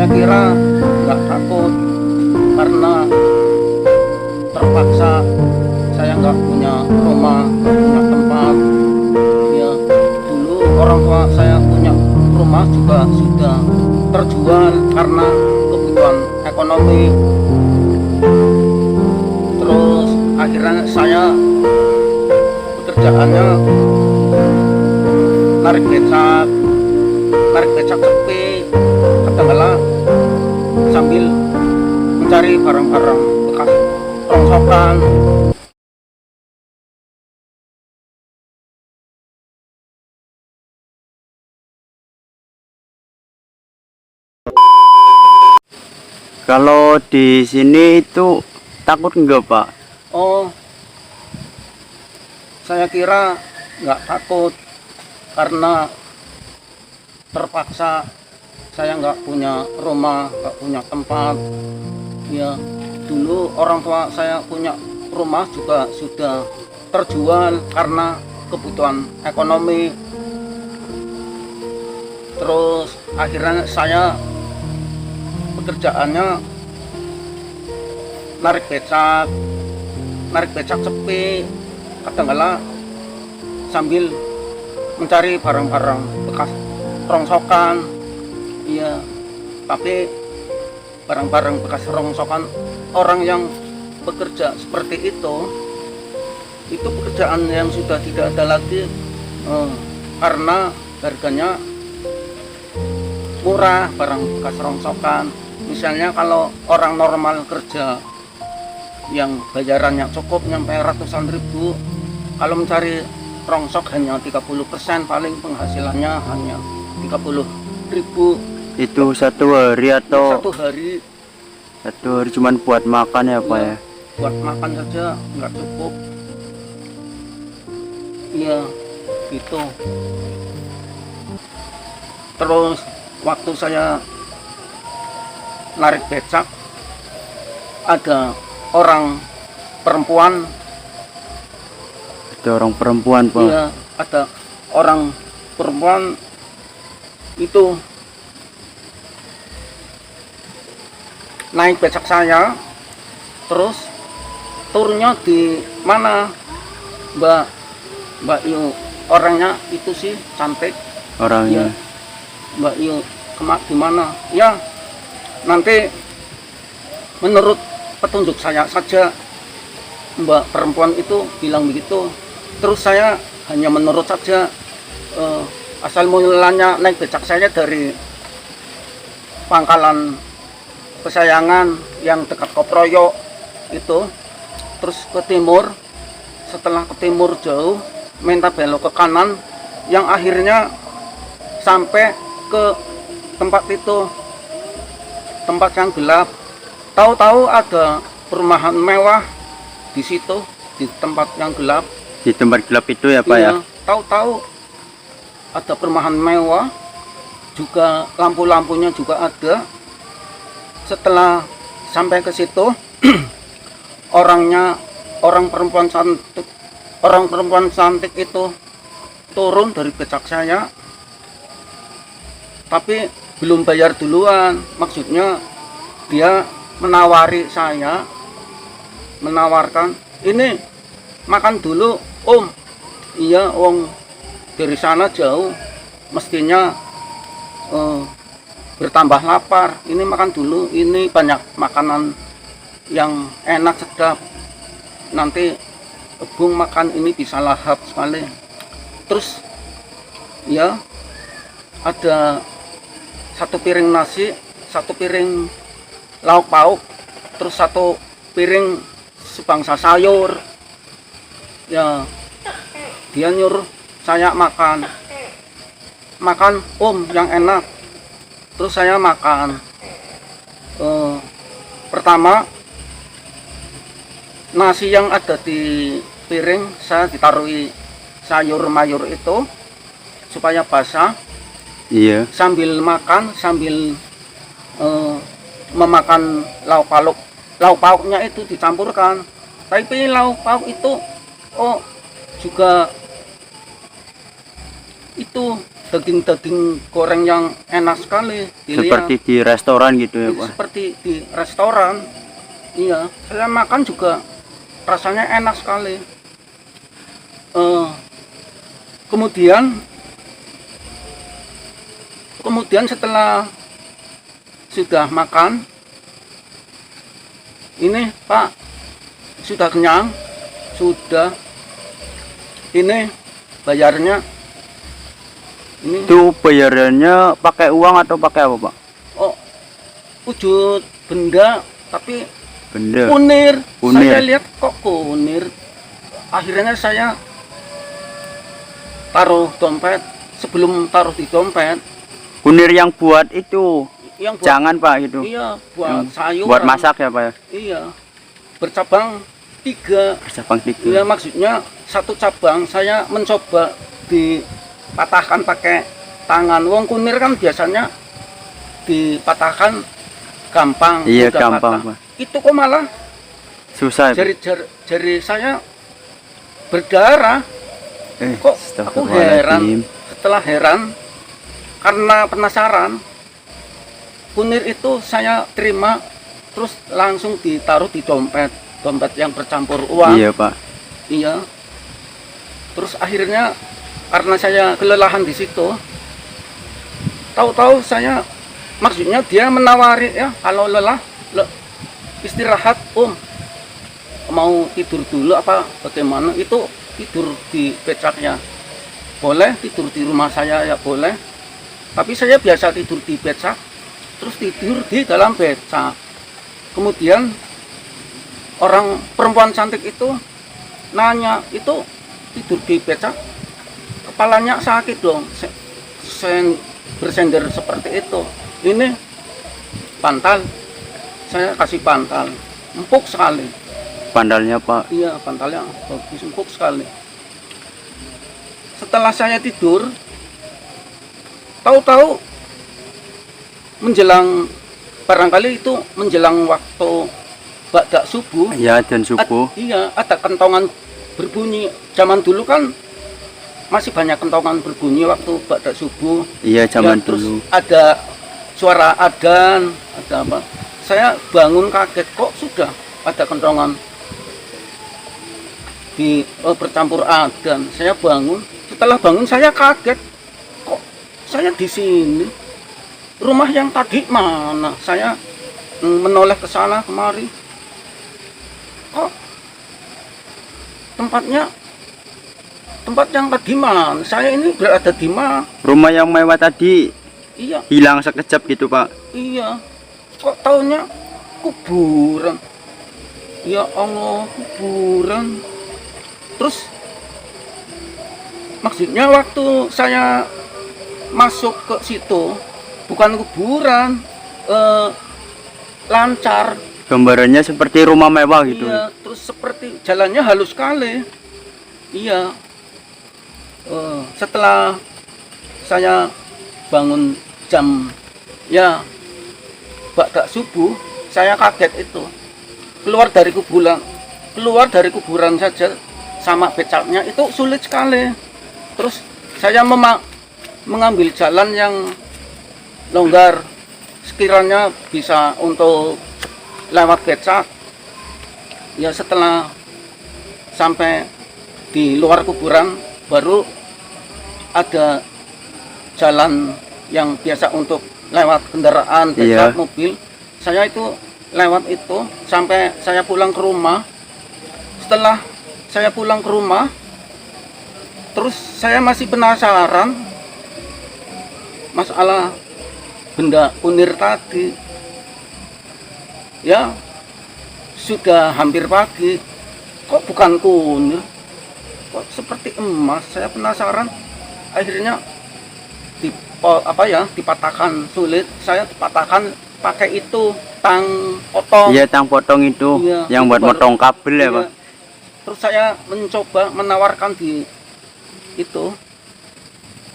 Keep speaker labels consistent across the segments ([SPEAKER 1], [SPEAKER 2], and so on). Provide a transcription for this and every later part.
[SPEAKER 1] kira nggak takut karena terpaksa saya nggak punya rumah, nggak punya tempat. Ya, dulu orang tua saya punya rumah juga sudah terjual karena kebutuhan ekonomi. Terus akhirnya saya pekerjaannya narik becak sepi, kadang-kala sambil mencari barang-barang bekas rongsokan.
[SPEAKER 2] Kalau di sini itu takut enggak, Pak?
[SPEAKER 1] Oh, saya kira nggak takut karena terpaksa saya nggak punya rumah, nggak punya tempat. Ya, dulu orang tua saya punya rumah juga sudah terjual karena kebutuhan ekonomi. Terus akhirnya saya pekerjaannya narik becak sepi, kadang-kala sambil mencari barang-barang bekas rongsokan. Iya, tapi barang-barang bekas rongsokan orang yang bekerja seperti itu pekerjaan yang sudah tidak ada lagi, karena harganya murah. Barang bekas rongsokan, misalnya kalau orang normal kerja yang bayarannya cukup nyampe ratusan ribu, kalau mencari rongsok hanya 30%, paling penghasilannya hanya 30.000.
[SPEAKER 2] Itu satu hari atau
[SPEAKER 1] Satu hari
[SPEAKER 2] cuman buat makan ya, Pak ya?
[SPEAKER 1] buat makan saja nggak cukup. Iya, gitu. Terus waktu saya narik becak, ada orang perempuan.
[SPEAKER 2] Ada orang perempuan, Pak?
[SPEAKER 1] Iya, ada orang perempuan itu naik becak saya, terus turunnya di mana, Mbak Yu? Orangnya itu sih cantik.
[SPEAKER 2] Orangnya?
[SPEAKER 1] Ya, Mbak Yu di mana? Ya, nanti menurut petunjuk saya saja. Mbak perempuan itu bilang begitu. Terus saya hanya menurut saja. Asal mulanya naik becak saya dari Pangkalan Kesayangan yang dekat Koproyo itu, terus ke timur. Setelah ke timur jauh, minta belok ke kanan, yang akhirnya sampai ke tempat itu, tempat yang gelap. Tahu-tahu ada perumahan mewah di situ, di tempat yang gelap.
[SPEAKER 2] Di tempat gelap itu ya, Pak?
[SPEAKER 1] Iya,
[SPEAKER 2] Ya?
[SPEAKER 1] tahu-tahu ada perumahan mewah, juga lampu-lampunya juga ada. Setelah sampai ke situ, orang perempuan cantik itu turun dari becak saya, tapi belum bayar duluan. Maksudnya dia menawarkan, ini makan dulu Om. Iya, Om, dari sana jauh, mestinya bertambah lapar. Ini makan dulu, ini banyak makanan yang enak sedap, nanti Bung makan ini bisa lahap sekali. Terus ya, ada satu piring nasi, satu piring lauk pauk, terus satu piring sebangsa sayur. Ya, dia nyuruh saya makan Om yang enak. Terus saya makan. Pertama, nasi yang ada di piring saya ditaruhi sayur mayur itu supaya basah.
[SPEAKER 2] Iya.
[SPEAKER 1] Sambil makan, sambil memakan lauk pauknya itu dicampurkan. Tapi lauk pauk itu juga itu daging-daging goreng yang enak sekali dilihat.
[SPEAKER 2] Seperti di restoran gitu ya Pak.
[SPEAKER 1] Seperti di restoran. Iya, saya makan juga rasanya enak sekali. Kemudian setelah sudah makan, ini Pak sudah kenyang, sudah, ini bayarnya. Ini
[SPEAKER 2] Itu bayarannya pakai uang atau pakai apa Pak?
[SPEAKER 1] oh wujud benda tapi
[SPEAKER 2] Benda.
[SPEAKER 1] kunir.
[SPEAKER 2] Kunir.
[SPEAKER 1] Saya lihat kok kunir. Akhirnya saya taruh dompet. Sebelum taruh di dompet,
[SPEAKER 2] Kunir yang buat itu.
[SPEAKER 1] yang buat,
[SPEAKER 2] Jangan Pak gitu.
[SPEAKER 1] iya buat
[SPEAKER 2] Yang
[SPEAKER 1] sayuran.
[SPEAKER 2] buat masak ya Pak ya.
[SPEAKER 1] Iya, bercabang 3.
[SPEAKER 2] Bercabang 3.
[SPEAKER 1] Iya, maksudnya satu cabang saya mencoba dipatahkan pakai tangan. Wong kunir kan biasanya dipatahkan gampang.
[SPEAKER 2] Iya
[SPEAKER 1] mudah
[SPEAKER 2] gampang
[SPEAKER 1] patah.
[SPEAKER 2] Pak.
[SPEAKER 1] Itu kok malah
[SPEAKER 2] Susah ya, Pak.
[SPEAKER 1] jari saya berdarah. Kok aku heran. Setelah heran karena penasaran, kunir itu saya terima terus langsung ditaruh di dompet yang bercampur uang.
[SPEAKER 2] Iya Pak.
[SPEAKER 1] Iya. Terus akhirnya karena saya kelelahan di situ, tahu-tahu saya, maksudnya dia menawari ya, kalau lelah istirahat mau tidur dulu apa bagaimana, itu tidur di becaknya boleh, tidur di rumah saya ya boleh, tapi saya biasa tidur di becak terus tidur di dalam becak. Kemudian orang perempuan cantik itu nanya, itu tidur di becak kepalanya sakit dong, bersender seperti itu. Ini bantal, saya kasih bantal empuk sekali.
[SPEAKER 2] Pandalnya Pak.
[SPEAKER 1] Iya, bantalnya bagus, empuk sekali. Setelah saya tidur, tahu-tahu menjelang, barangkali itu menjelang waktu ba'da subuh.
[SPEAKER 2] Iya, dan subuh.
[SPEAKER 1] Iya, ada kentongan berbunyi. Zaman dulu kan masih banyak kentongan berbunyi waktu ba'da subuh.
[SPEAKER 2] Iya, zaman
[SPEAKER 1] terus
[SPEAKER 2] dulu.
[SPEAKER 1] ada suara adzan, ada apa. Saya bangun kaget, kok sudah ada kentongan bercampur adzan. Saya bangun, setelah bangun saya kaget, kok saya di sini, rumah yang tadi mana? Saya menoleh ke sana kemari, kok tempat yang tadi mana? Saya ini berada di mana?
[SPEAKER 2] Rumah yang mewah tadi
[SPEAKER 1] Iya,
[SPEAKER 2] hilang sekejap gitu Pak.
[SPEAKER 1] iya, kok taunya kuburan. Ya Allah, kuburan. Terus maksudnya waktu saya masuk ke situ bukan kuburan, lancar.
[SPEAKER 2] Gambarannya seperti rumah mewah gitu.
[SPEAKER 1] Iya, terus seperti jalannya halus sekali. Iya. Setelah saya bangun jam ya ba'da subuh, saya kaget itu. Keluar dari kuburan saja sama becaknya itu sulit sekali. Terus saya mengambil jalan yang longgar sekiranya bisa untuk lewat becak. Ya setelah sampai di luar kuburan baru ada jalan yang biasa untuk lewat kendaraan, becak, mobil. Saya itu lewat itu sampai saya pulang ke rumah. Setelah saya pulang ke rumah, terus saya masih penasaran masalah benda kunir tadi. Ya, sudah hampir pagi, kok bukan kunir, kok seperti emas. Saya penasaran, akhirnya dipatahkan sulit. Saya dipatahkan pakai itu tang potong.
[SPEAKER 2] Iya, tang potong itu,
[SPEAKER 1] iya,
[SPEAKER 2] yang buat motong kabel ya Pak.
[SPEAKER 1] Terus saya mencoba menawarkan di itu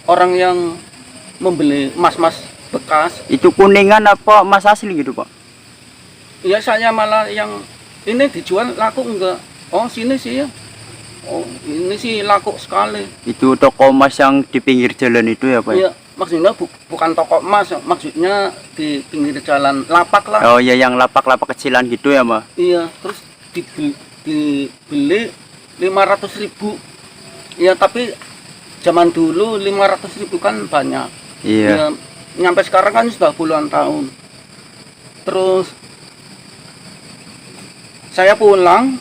[SPEAKER 1] orang yang membeli emas-emas bekas.
[SPEAKER 2] Itu kuningan apa emas asli gitu Pak?
[SPEAKER 1] Iya, saya malah yang ini dijual laku enggak. Oh, sini sih ya. Oh, ini sih laku sekali.
[SPEAKER 2] Itu toko emas yang di pinggir jalan itu ya Pak?
[SPEAKER 1] Iya, maksudnya bukan toko emas, maksudnya di pinggir jalan lapak lah.
[SPEAKER 2] Oh ya, yang lapak-lapak kecilan gitu ya Pak?
[SPEAKER 1] Iya, terus dibeli 500.000. Ya, tapi zaman dulu 500.000 kan banyak.
[SPEAKER 2] Iya.
[SPEAKER 1] Ya, nyampe sekarang kan sudah puluhan tahun. Terus saya pulang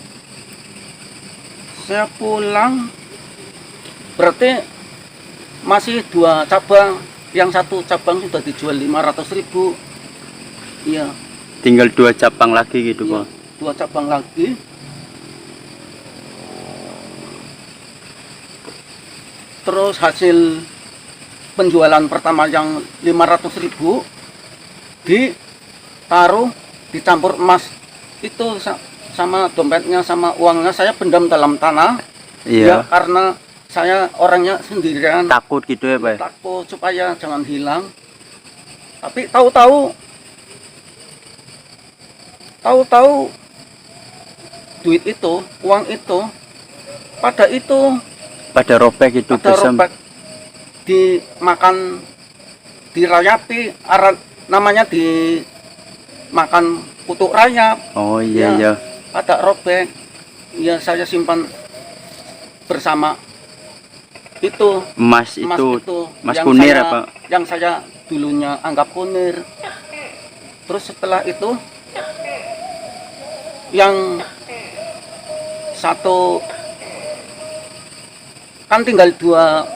[SPEAKER 1] berarti masih 2 cabang, yang satu cabang sudah dijual 500.000. Iya,
[SPEAKER 2] Tinggal 2 cabang lagi gitu
[SPEAKER 1] iya,
[SPEAKER 2] Pak?
[SPEAKER 1] 2 cabang lagi. Terus hasil penjualan pertama yang 500.000 ditaruh, dicampur emas itu sama dompetnya sama uangnya saya pendam dalam tanah. Ya,
[SPEAKER 2] Iya.
[SPEAKER 1] karena saya orangnya sendirian,
[SPEAKER 2] Takut gitu ya Pak?
[SPEAKER 1] takut supaya jangan hilang. Tapi tahu-tahu duit itu, uang itu
[SPEAKER 2] Pada robek itu
[SPEAKER 1] pada
[SPEAKER 2] besar.
[SPEAKER 1] robek, dimakan, dirayapi, namanya dimakan kutuk rayap.
[SPEAKER 2] Oh iya
[SPEAKER 1] Ya,
[SPEAKER 2] iya.
[SPEAKER 1] ada robek. Ya, saya simpan bersama itu
[SPEAKER 2] Emas
[SPEAKER 1] emas
[SPEAKER 2] itu,
[SPEAKER 1] itu
[SPEAKER 2] emas
[SPEAKER 1] yang
[SPEAKER 2] kunir
[SPEAKER 1] saya,
[SPEAKER 2] apa?
[SPEAKER 1] yang saya dulunya anggap kunir. Terus setelah itu yang satu kan tinggal 2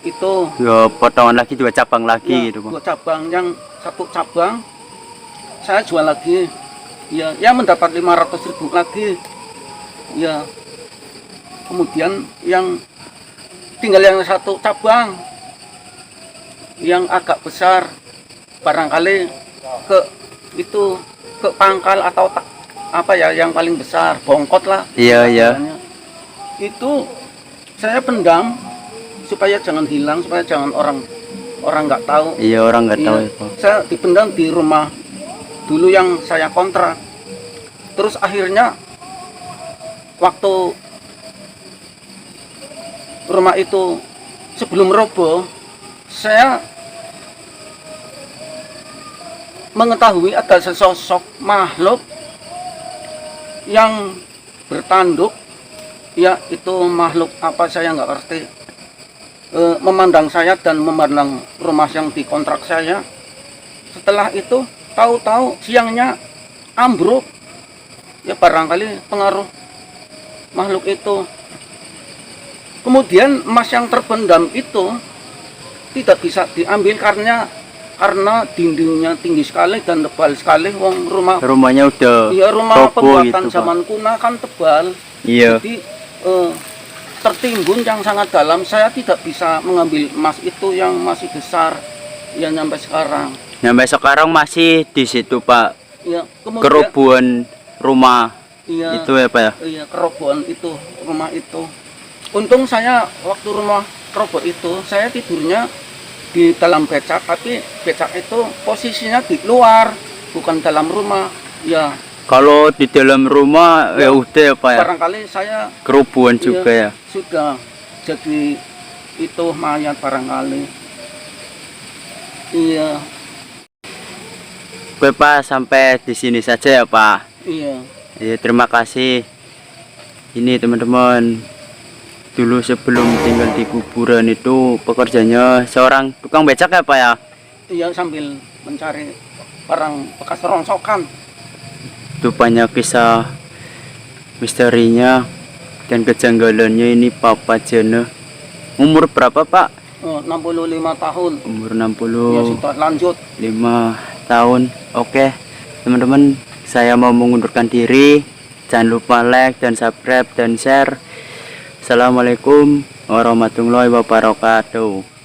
[SPEAKER 1] itu.
[SPEAKER 2] Ya potongan lagi 2 cabang lagi
[SPEAKER 1] Ya,
[SPEAKER 2] gitu Pak?
[SPEAKER 1] 2 cabang, yang satu cabang saya jual lagi. Ya, mendapat 500.000 lagi. Ya, kemudian yang tinggal yang satu cabang yang agak besar, barangkali ke pangkal atau apa ya, yang paling besar, bongkot lah.
[SPEAKER 2] Iya iya.
[SPEAKER 1] Itu saya pendam supaya jangan hilang, supaya jangan orang nggak tahu.
[SPEAKER 2] Iya, orang nggak tahu
[SPEAKER 1] Iya,
[SPEAKER 2] ya Pak?
[SPEAKER 1] saya dipendam di rumah dulu yang saya kontrak. Terus akhirnya waktu rumah itu sebelum roboh, saya mengetahui ada sesosok makhluk yang bertanduk. Ya, itu makhluk apa saya nggak ngerti. Memandang saya dan memandang rumah yang dikontrak saya. Setelah itu tahu-tahu siangnya ambruk. Ya, barangkali pengaruh makhluk itu. Kemudian emas yang terpendam itu tidak bisa diambil karena dindingnya tinggi sekali dan tebal sekali.
[SPEAKER 2] Rumahnya udah
[SPEAKER 1] Iya, rumah
[SPEAKER 2] roboh
[SPEAKER 1] pembuatan
[SPEAKER 2] gitu Pak?
[SPEAKER 1] zaman kuno kan tebal.
[SPEAKER 2] Iya.
[SPEAKER 1] Jadi tertimbun yang sangat dalam. Saya tidak bisa mengambil emas itu yang masih besar. Ya, sampai sekarang.
[SPEAKER 2] Sampai sekarang masih di situ Pak?
[SPEAKER 1] Ya, kemudian
[SPEAKER 2] Kerubuhan rumah
[SPEAKER 1] iya,
[SPEAKER 2] itu ya Pak ya?
[SPEAKER 1] iya, kerobohan itu, rumah itu. Untung saya waktu rumah roboh itu saya tidurnya di dalam becak, tapi becak itu posisinya di luar, bukan dalam rumah. Ya,
[SPEAKER 2] Kalau di dalam rumah ya udah ya Pak ya?
[SPEAKER 1] barangkali saya
[SPEAKER 2] Kerubuhan juga ya?
[SPEAKER 1] sudah jadi itu mayat barangkali. Iya,
[SPEAKER 2] Oke Pak, sampai di sini saja ya Pak.
[SPEAKER 1] iya.
[SPEAKER 2] Ya, terima kasih. Ini teman-teman, dulu sebelum tinggal di kuburan itu pekerjaannya seorang tukang becak ya Pak ya?
[SPEAKER 1] Iya, sambil mencari barang bekas rongsokan.
[SPEAKER 2] Itu banyak kisah misterinya dan kejanggalannya ini Pak Pajana. Umur berapa Pak?
[SPEAKER 1] 65 tahun.
[SPEAKER 2] Umur
[SPEAKER 1] Ya, sudah lanjut.
[SPEAKER 2] 65 tahun. Oke teman-teman, saya mau mengundurkan diri. Jangan lupa like dan subscribe dan share. Assalamualaikum warahmatullahi wabarakatuh.